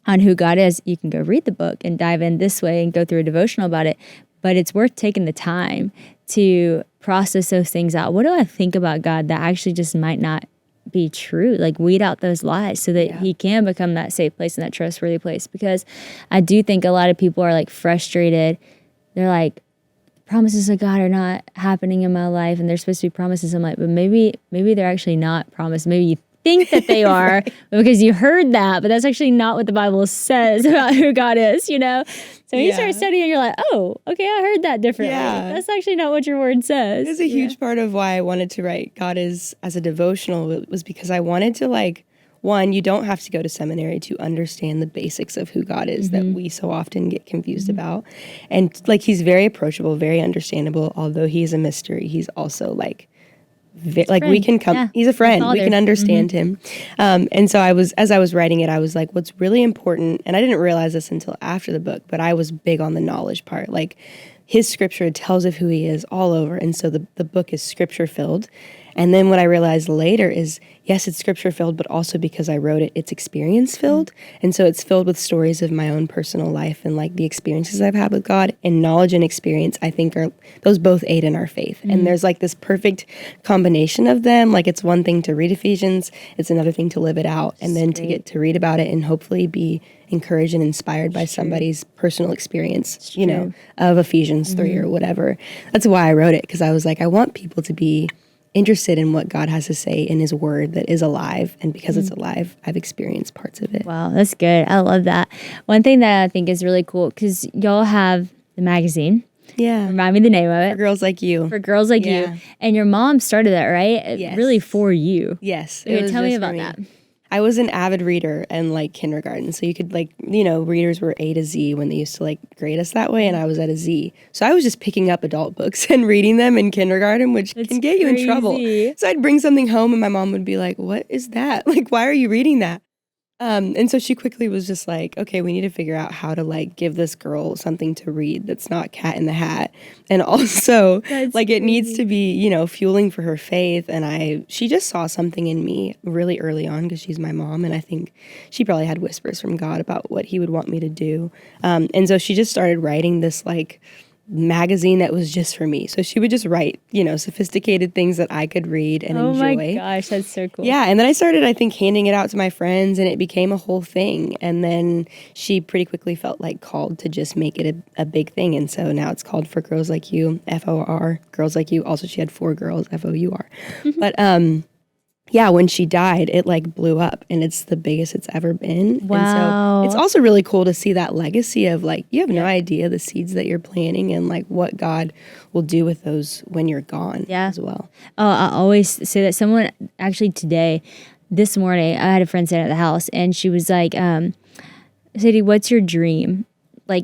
on who God is, you can go read the book and dive in this way and go through a devotional about it. But it's worth taking the time to process those things out. What do I think about God that actually just might not be true? Like, weed out those lies so that he can become that safe place and that trustworthy place. Because I do think a lot of people are like frustrated. They're like, promises of God are not happening in my life, and they're supposed to be promises. I'm like, but maybe they're actually not promised. Maybe you think that they are because you heard that, but that's actually not what the Bible says about who God is, So you start studying and you're like, oh, okay, I heard that differently. Yeah. That's actually not what your word says. It's a huge part of why I wanted to write God is as a devotional was because I wanted to one, you don't have to go to seminary to understand the basics of who God is that we so often get confused about. And he's very approachable, very understandable. Although he's a mystery, he's also we can come. Yeah. He's a friend. We can understand him. And so as I was writing it, I was like, what's really important, and I didn't realize this until after the book, but I was big on the knowledge part. His scripture tells of who he is all over. And so the book is scripture filled. And then what I realized later is, yes, it's scripture filled, but also because I wrote it, it's experience filled. And so it's filled with stories of my own personal life and the experiences I've had with God. And knowledge and experience, I think, those both aid in our faith. And there's this perfect combination of them. It's one thing to read Ephesians, it's another thing to live it out, and then to get to read about it and hopefully be encouraged and inspired by somebody's personal experience, of Ephesians 3 or whatever. That's why I wrote it, because I was like, I want people to be interested in what God has to say in his word that is alive. And because it's alive, I've experienced parts of it. Wow, that's good. I love that. One thing that I think is really cool, because y'all have the magazine. Yeah. Remind me the name of it. For Girls Like You. For Girls Like You. And your mom started that, right? Yes. Really for you. Yes. Okay, tell me about that. I was an avid reader in kindergarten. So you could readers were A to Z when they used to grade us that way. And I was at a Z. So I was just picking up adult books and reading them in kindergarten, which can get you in trouble. So I'd bring something home and my mom would be like, what is that? Why are you reading that? And so she quickly was just like, okay, we need to figure out how to give this girl something to read that's not Cat in the Hat. And also it needs to be, fueling for her faith. And she just saw something in me really early on because she's my mom. And I think she probably had whispers from God about what he would want me to do. And so she just started writing this magazine that was just for me. So she would just write, sophisticated things that I could read and enjoy. Oh my gosh, that's so cool. Yeah, and then I started, I think, handing it out to my friends, and it became a whole thing. And then she pretty quickly felt called to just make it a big thing. And so now it's called For Girls Like You, FOR, Girls Like You. Also, she had 4 girls, FOUR. But yeah, when she died, it blew up, and it's the biggest it's ever been. Wow. And so it's also really cool to see that legacy of you have no idea the seeds that you're planting and what God will do with those when you're gone as well. Oh, I always say that. Someone actually this morning, I had a friend sitting at the house, and she was like, Sadie, what's your dream?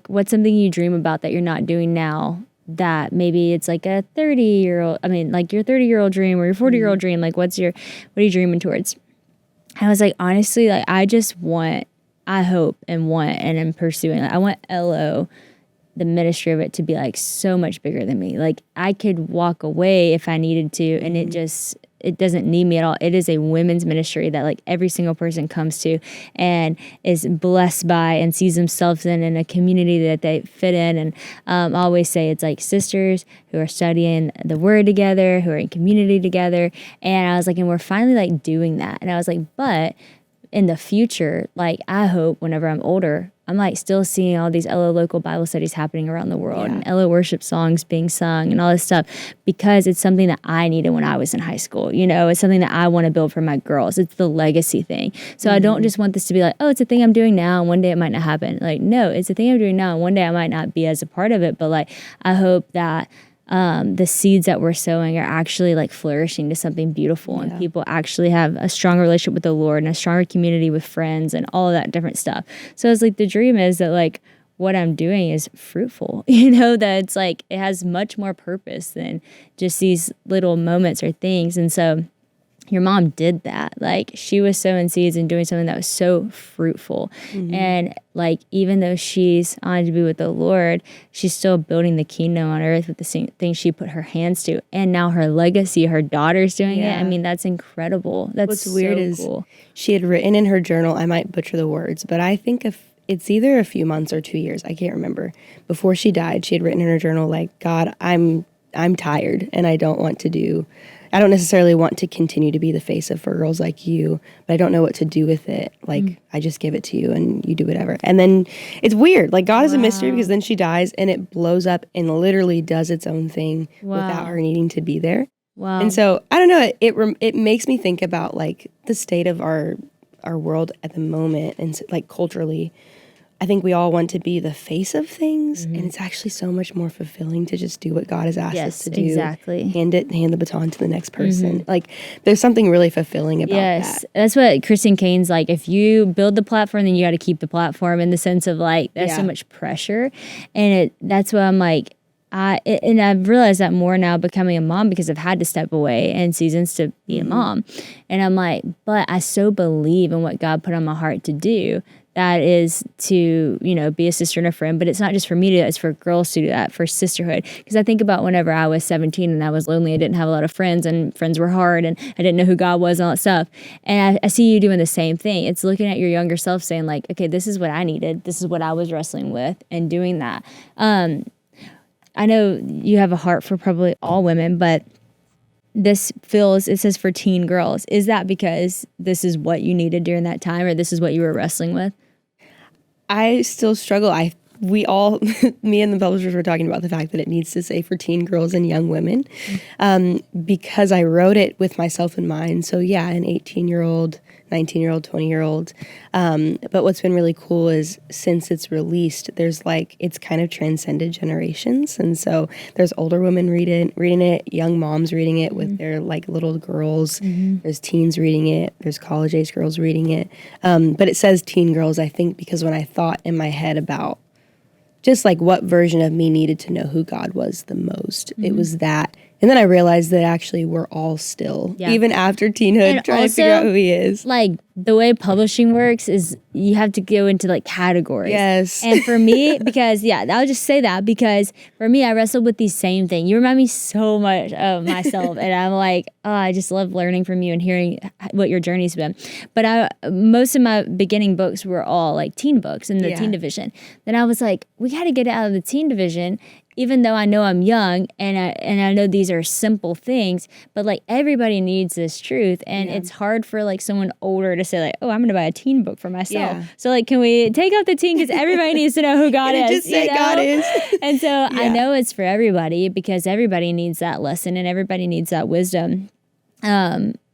What's something you dream about that you're not doing now? That maybe it's a 30-year-old, your 30-year-old dream or your 40-year-old dream, what are you dreaming towards? I was like, honestly, I just want, I hope and want and am pursuing, I want LO, the ministry of it, to be so much bigger than me. I could walk away if I needed to, and it doesn't need me at all. It is a women's ministry that every single person comes to and is blessed by and sees themselves in a community that they fit in. And I always say it's sisters who are studying the word together, who are in community together. And I was and we're finally doing that. And I was but in the future, I hope whenever I'm older, I'm still seeing all these LO local Bible studies happening around the world and LO worship songs being sung and all this stuff, because it's something that I needed when I was in high school. It's something that I want to build for my girls. It's the legacy thing. So I don't just want this to be oh, it's a thing I'm doing now and one day it might not happen. No, it's a thing I'm doing now and one day I might not be as a part of it. But I hope that the seeds that we're sowing are actually flourishing to something beautiful, and people actually have a stronger relationship with the Lord and a stronger community with friends and all of that different stuff. So it's the dream is that what I'm doing is fruitful, that it's it has much more purpose than just these little moments or things. And so your mom did that. Like, she was sowing seeds and doing something that was so fruitful. And like, even though she's on to be with the Lord, she's still building the kingdom on earth with the same things she put her hands to. And now her legacy, her daughter's doing it. I mean, that's incredible. That's What's so weird is cool. she had written in her journal, I might butcher the words, but I think if it's either a few months or 2 years, I can't remember. Before she died, she had written in her journal, like, God, I'm tired and I don't necessarily want to continue to be the face of for girls like you, but I don't know what to do with it. Like, I just give it to you and you do whatever. And then it's weird. Like, God is a mystery, because then she dies and it blows up and literally does its own thing without her needing to be there. Wow. And so, I don't know, it makes me think about, like, the state of our world at the moment, and like culturally. I think we all want to be the face of things, and it's actually so much more fulfilling to just do what God has asked us to do. Exactly. Hand the baton to the next person. Like, there's something really fulfilling about that. That's what Kristen Kane's like. If you build the platform, then you got to keep the platform, in the sense of, like, there's so much pressure, and that's what I'm like. And I've realized that more now becoming a mom, because I've had to step away in seasons to be a mom. And I'm like, but I so believe in what God put on my heart to do. That is to, be a sister and a friend. But it's not just for me to do that. It's for girls to do that, for sisterhood. Because I think about whenever I was 17 and I was lonely, I didn't have a lot of friends, and friends were hard, and I didn't know who God was and all that stuff. And I see you doing the same thing. It's looking at your younger self saying, like, okay, this is what I needed. This is what I was wrestling with, and doing that. I know you have a heart for probably all women, but it says for teen girls. Is that because this is what you needed during that time, or this is what you were wrestling with? I still struggle. Me and the publishers were talking about the fact that it needs to say for teen girls and young women, because I wrote it with myself in mind. So yeah, an 18-year-old, 19-year-old, 20-year-old. But what's been really cool is, since it's released, it's kind of transcended generations. And so there's older women reading it, young moms reading it with their, like, little girls. There's teens reading it. There's college-age girls reading it. But it says teen girls, I think, because when I thought in my head about just, like, what version of me needed to know who God was the most, it was that. And then I realized that actually we're all still, even after teenhood, trying to figure out who he is. Like, the way publishing works is you have to go into, like, categories. Yes. And for me, I'll just say that, because for me, I wrestled with these same things. You remind me so much of myself. And I'm like, oh, I just love learning from you and hearing what your journey's been. But most of my beginning books were all, like, teen books in the teen division. Then I was like, we got to get out of the teen division, even though I know I'm young and I know these are simple things, but, like, everybody needs this truth. And it's hard for, like, someone older to say, like, oh, I'm going to buy a teen book for myself. Yeah. So, like, can we take out the teen, because everybody needs to know who God is. Just say God is. And so I know it's for everybody, because everybody needs that lesson and everybody needs that wisdom.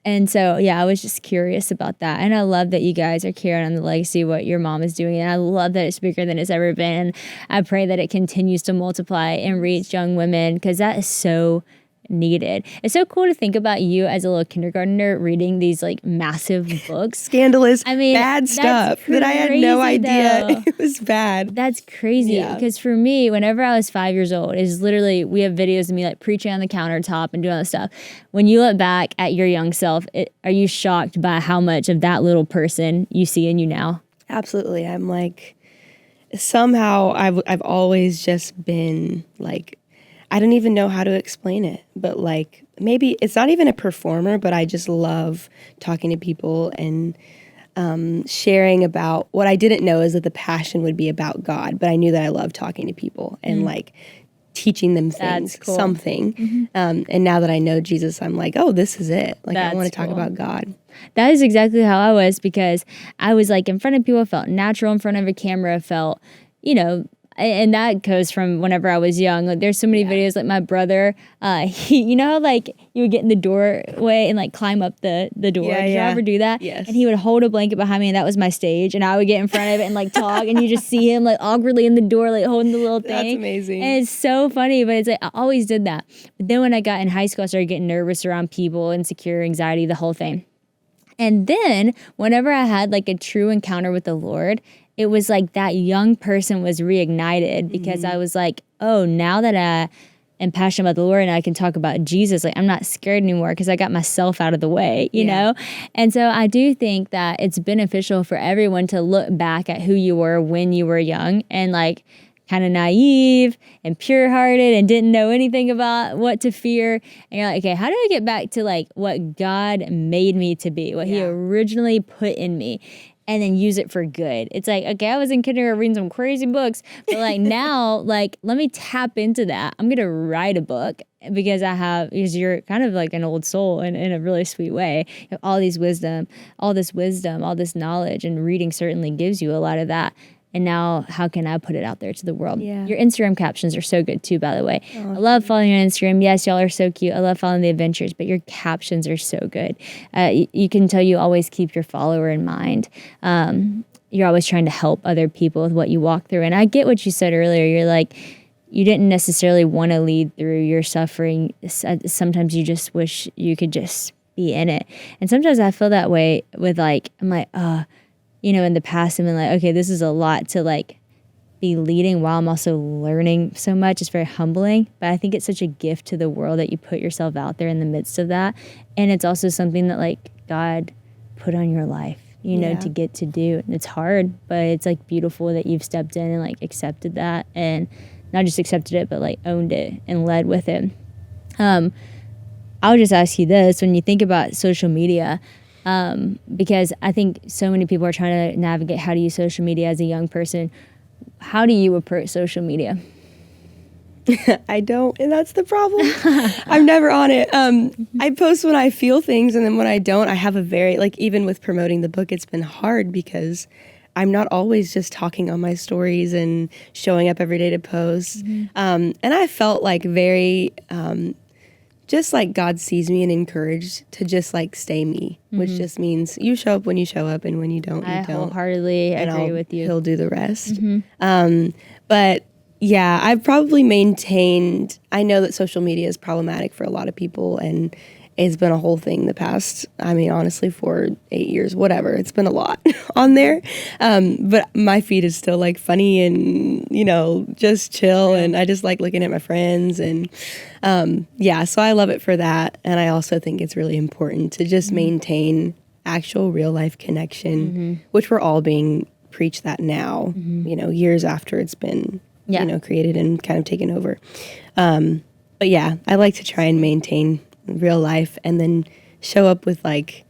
And so, I was just curious about that. And I love that you guys are carrying on the legacy of what your mom is doing. And I love that it's bigger than it's ever been. And I pray that it continues to multiply and reach young women, because that is so needed. It's so cool to think about you as a little kindergartner reading these, like, massive books. Scandalous, bad stuff that I had no idea it was bad. That's crazy, because for me, whenever I was 5 years old, is literally, we have videos of me, like, preaching on the countertop and doing all this stuff. When you look back at your young self, are you shocked by how much of that little person you see in you now? Absolutely. I'm like, somehow I've always just been, like, I don't even know how to explain it, but, like, maybe it's not even a performer, but I just love talking to people and sharing about what I didn't know is that the passion would be about God, but I knew that I loved talking to people and, like, teaching them things, cool. something. And now that I know Jesus, I'm like, oh, this is it. Like, I want to talk about God. That is exactly how I was, because I was, like, in front of people, felt natural in front of a camera, felt, and that goes from whenever I was young. Like, there's so many videos, like, my brother, he, how, like, you would get in the doorway and, like, climb up the door. Did you ever do that? Yes. And he would hold a blanket behind me, and that was my stage. And I would get in front of it and, like, talk, and you just see him, like, awkwardly in the door, like, holding the little thing. That's amazing. And it's so funny, but it's like, I always did that. But then when I got in high school, I started getting nervous around people, insecure, anxiety, the whole thing. And then whenever I had, like, a true encounter with the Lord, it was like that young person was reignited, because I was like, oh, now that I am passionate about the Lord and I can talk about Jesus, like I'm not scared anymore because I got myself out of the way, you know? And so I do think that it's beneficial for everyone to look back at who you were when you were young and like kind of naive and pure-hearted and didn't know anything about what to fear. And you're like, okay, how do I get back to like what God made me to be, what he originally put in me? And then use it for good. It's like, okay, I was in kindergarten reading some crazy books, but like now, like, let me tap into that. I'm going to write a book because you're kind of like an old soul in a really sweet way. You have all this wisdom, all this knowledge, and reading certainly gives you a lot of that. And now how can I put it out there to the world? Yeah. Your Instagram captions are so good too, by the way. I love following you on Instagram. Yes, y'all are so cute. I love following the adventures, but your captions are so good. You can tell you always keep your follower in mind. You're always trying to help other people with what you walk through. And I get what you said earlier. You're like, you didn't necessarily want to lead through your suffering. Sometimes you just wish you could just be in it. And sometimes I feel that way with like, I'm like, in the past, I've been like, okay, this is a lot to like be leading while I'm also learning so much. It's very humbling, but I think it's such a gift to the world that you put yourself out there in the midst of that. And it's also something that like God put on your life, to get to do. And it's hard, but it's like beautiful that you've stepped in and like accepted that, and not just accepted it, but like owned it and led with it. I'll just ask you this, when you think about social media, because I think so many people are trying to navigate how to use social media as a young person. How do you approach social media? I don't, and that's the problem. I'm never on it. I post when I feel things, and then when I don't, I have a very, like, even with promoting the book, it's been hard because I'm not always just talking on my stories and showing up every day to post. And I felt like very... just like God sees me and encouraged to just like stay me, which just means you show up when you show up, and when you don't, you don't. I wholeheartedly agree with you. He'll do the rest. But yeah, I've probably maintained, I know that social media is problematic for a lot of people, and it's been a whole thing the past, honestly, for 8 years, whatever. It's been a lot on there. But my feed is still like funny and, just chill. And I just like looking at my friends. And so I love it for that. And I also think it's really important to just maintain actual real life connection, which we're all being preached that now, years after it's been, created and kind of taken over. But yeah, I like to try and maintain real life and then show up with like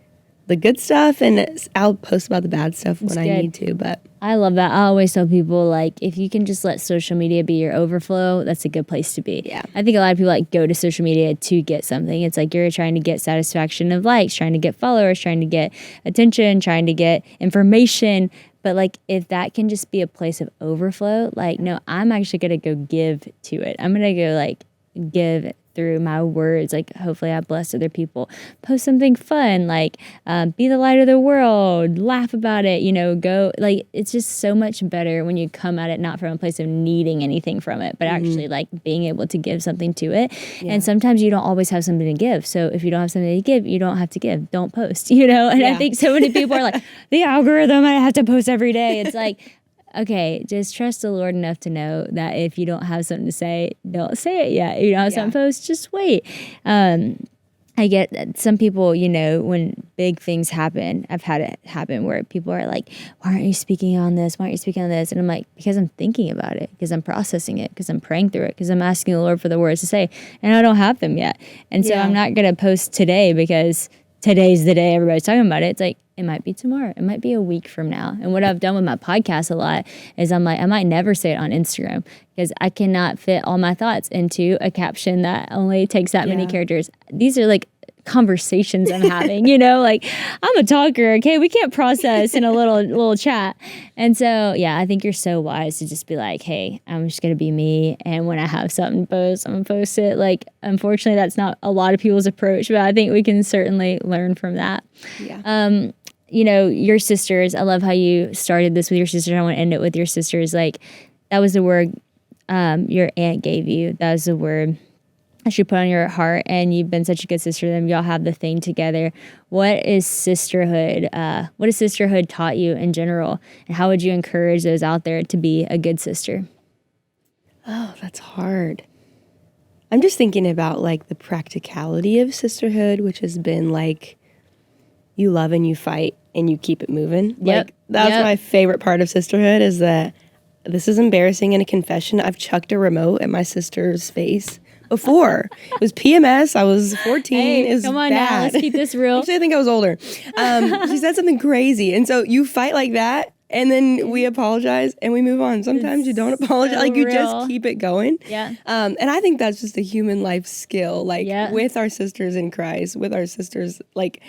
the good stuff, and I'll post about the bad stuff when I need to. But I love that. I always tell people, like, if you can just let social media be your overflow, that's a good place to be. Yeah. I think a lot of people like go to social media to get something. It's like you're trying to get satisfaction of likes, trying to get followers, trying to get attention, trying to get information. But like, if that can just be a place of overflow, like, no, I'm actually going to go give to it. I'm going to go like give through my words. Like, hopefully I bless other people. Post something fun, like be the light of the world, laugh about it, go, like, it's just so much better when you come at it not from a place of needing anything from it, but actually like being able to give something to it. And sometimes you don't always have something to give. So if you don't have something to give, you don't have to give. Don't post, And I think so many people are like, the algorithm, I have to post every day. It's like, okay, just trust the Lord enough to know that if you don't have something to say, don't say it yet. You don't have something to post, just wait. I get that some people, when big things happen, I've had it happen where people are like, why aren't you speaking on this? Why aren't you speaking on this? And I'm like, because I'm thinking about it, because I'm processing it, because I'm praying through it, because I'm asking the Lord for the words to say, and I don't have them yet. And so I'm not going to post today because today's the day everybody's talking about it. It's like, it might be tomorrow. It might be a week from now. And what I've done with my podcast a lot is I'm like, I might never say it on Instagram because I cannot fit all my thoughts into a caption that only takes that many characters. These are like conversations I'm having, like I'm a talker. Okay. We can't process in a little chat. And so, I think you're so wise to just be like, hey, I'm just going to be me. And when I have something to post, I'm going to post it. Like, unfortunately, that's not a lot of people's approach, but I think we can certainly learn from that. Yeah. Your sisters, I love how you started this with your sisters. I want to end it with your sisters. Like, that was the word your aunt gave you. That was the word that she put on your heart, and you've been such a good sister to them. Y'all have the thing together. What is sisterhood? What has sisterhood taught you in general? And how would you encourage those out there to be a good sister? Oh, that's hard. I'm just thinking about like the practicality of sisterhood, which has been like you love and you fight and you keep it moving. Yep. Like that's my favorite part of sisterhood is that this is embarrassing in a confession. I've chucked a remote at my sister's face before. It was PMS. I was 14. Hey, it was come on bad. now. Let's keep this real. Actually, I think I was older. She said something crazy. And so you fight like that. And then we apologize and we move on. Sometimes you don't apologize. So like you real. just keep it going. Yeah. And I think that's just a human life skill. Like with our sisters in Christ, with our sisters, like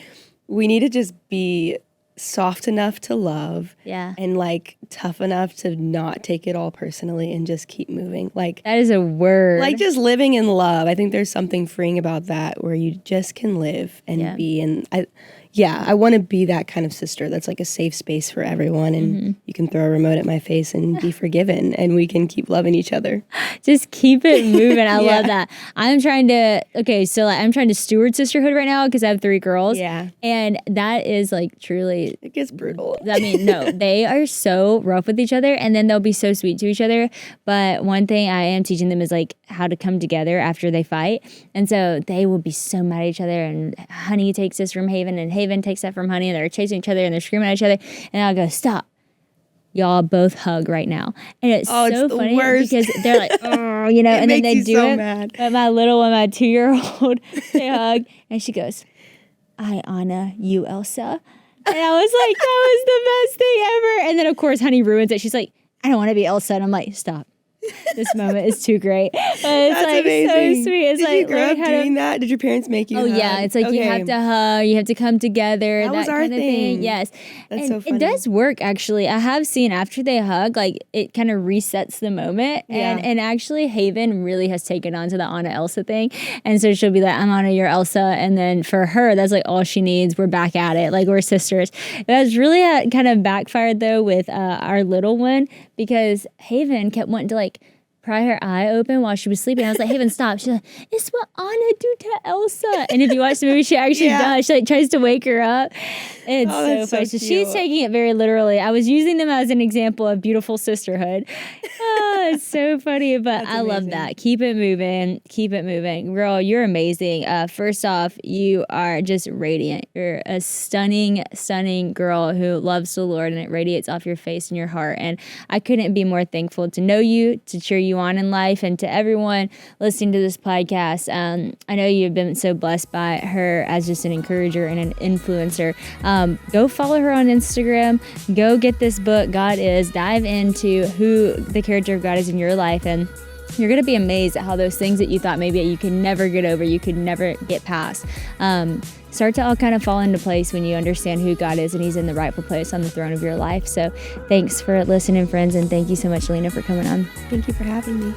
we need to just be soft enough to love. Yeah. And like tough enough to not take it all personally and just keep moving. Like that is a word. Like just living in love. I think there's something freeing about that where you just can live and be. And I want to be that kind of sister that's like a safe space for everyone. And you can throw a remote at my face and be forgiven and we can keep loving each other. Just keep it moving. I love that. I'm trying to steward sisterhood right now because I have 3 girls. Yeah. And that is like truly. It gets brutal. I mean, no, they are so rough with each other and then they'll be so sweet to each other. But one thing I am teaching them is like how to come together after they fight. And so they will be so mad at each other and Honey takes this from Haven and Haven takes that from Honey and they're chasing each other and they're screaming at each other. And I'll go, stop. Y'all both hug right now. And it's so funny because they're like, oh, you know, and then they do it. Mad. But my little one, my 2-year-old, they hug and she goes, I honor you, Elsa. And I was like, that was the best thing ever. And then, of course, Honey ruins it. She's like, I don't want to be Elsa. And I'm like, stop. This moment is too great. But it's That's like amazing. so sweet. It's Did like you grow up doing that? Did your parents make you hug? Yeah. It's like you have to hug. You have to come together. That was our kind of thing. Yes. That's and so funny. it does work, actually. I have seen after they hug, like it kind of resets the moment. And actually, Haven really has taken on to the Anna Elsa thing. And so she'll be like, I'm Anna, you're Elsa. And then for her, that's like all she needs. We're back at it. Like we're sisters. That's really kind of backfired, though, with our little one because Haven kept wanting to like pry her eye open while she was sleeping. I was like, Haven, stop. She's like, it's what Anna do to Elsa. And if you watch the movie, she actually does. She like tries to wake her up. It's so funny. So she's taking it very literally. I was using them as an example of beautiful sisterhood. It's so funny, but I love that. Keep it moving. Keep it moving. Girl, you're amazing. First off, you are just radiant. You're a stunning, stunning girl who loves the Lord, and it radiates off your face and your heart. And I couldn't be more thankful to know you, to cheer you on in life, and to everyone listening to this podcast. I know you've been so blessed by her as just an encourager and an influencer. Go follow her on Instagram. Go get this book, God Is. Dive into who the character of God is in your life, and you're going to be amazed at how those things that you thought maybe you could never get over, you could never get past, start to all kind of fall into place when you understand who God is and He's in the rightful place on the throne of your life. So thanks for listening, friends, and thank you so much, Alena, for coming on. Thank you for having me.